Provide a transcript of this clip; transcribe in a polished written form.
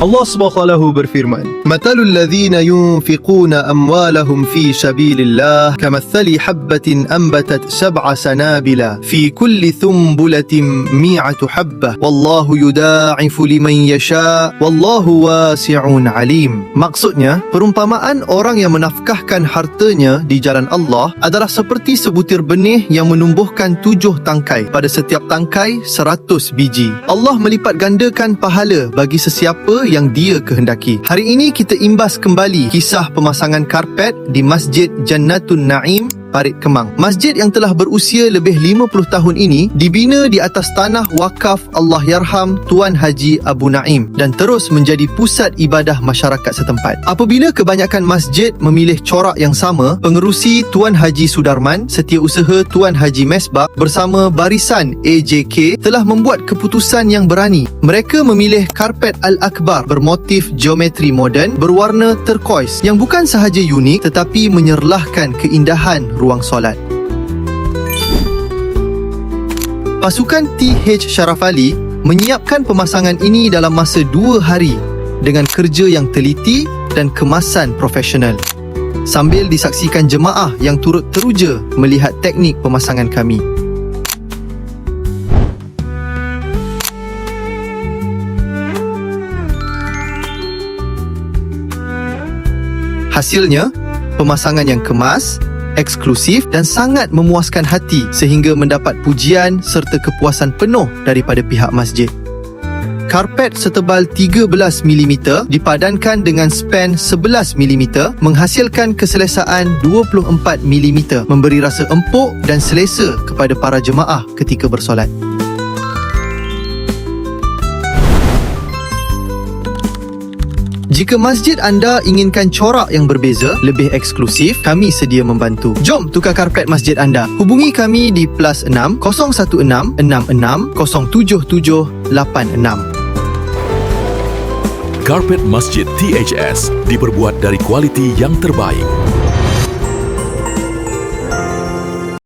Allah SWT berfirman, Matalul ladhina yunfiquna amwalahum fi sabilillah kamathali habbatin ambatat sab'a sanabila fi kulli thumbulatin mi'atu habbah wallahu yudha'ifu liman yasha wallahu wasi'un alim. Maksudnya, perumpamaan orang yang menafkahkan hartanya di jalan Allah adalah seperti sebutir benih yang menumbuhkan 7 tangkai. Pada setiap tangkai 100 biji. Allah melipat gandakan pahala bagi sesiapa yang dia kehendaki. Hari ini kita imbas kembali kisah pemasangan karpet di Masjid Jannatun Naim, Parit Kemang. Masjid yang telah berusia lebih 50 tahun ini dibina di atas tanah wakaf Allahyarham Tuan Haji Abu Naim dan terus menjadi pusat ibadah masyarakat setempat. Apabila kebanyakan masjid memilih corak yang sama, pengerusi Tuan Haji Sudarman, setiausaha Tuan Haji Mesbah bersama barisan AJK telah membuat keputusan yang berani. Mereka memilih karpet Al-Akbar bermotif geometri moden berwarna turquoise yang bukan sahaja unik tetapi menyerlahkan keindahan ruang solat. Pasukan TH Sharaf Ali menyiapkan pemasangan ini dalam masa 2 hari dengan kerja yang teliti dan kemasan profesional, sambil disaksikan jemaah yang turut teruja melihat teknik pemasangan kami. Hasilnya, pemasangan yang kemas, eksklusif dan sangat memuaskan hati sehingga mendapat pujian serta kepuasan penuh daripada pihak masjid. Karpet setebal 13 mm dipadankan dengan span 11 mm menghasilkan keselesaan 24 mm, memberi rasa empuk dan selesa kepada para jemaah ketika bersolat. Jika masjid anda inginkan corak yang berbeza, lebih eksklusif, kami sedia membantu. Jom tukar karpet masjid anda. Hubungi kami di +6 016 66 07786. Karpet Masjid THS diperbuat dari kualiti yang terbaik.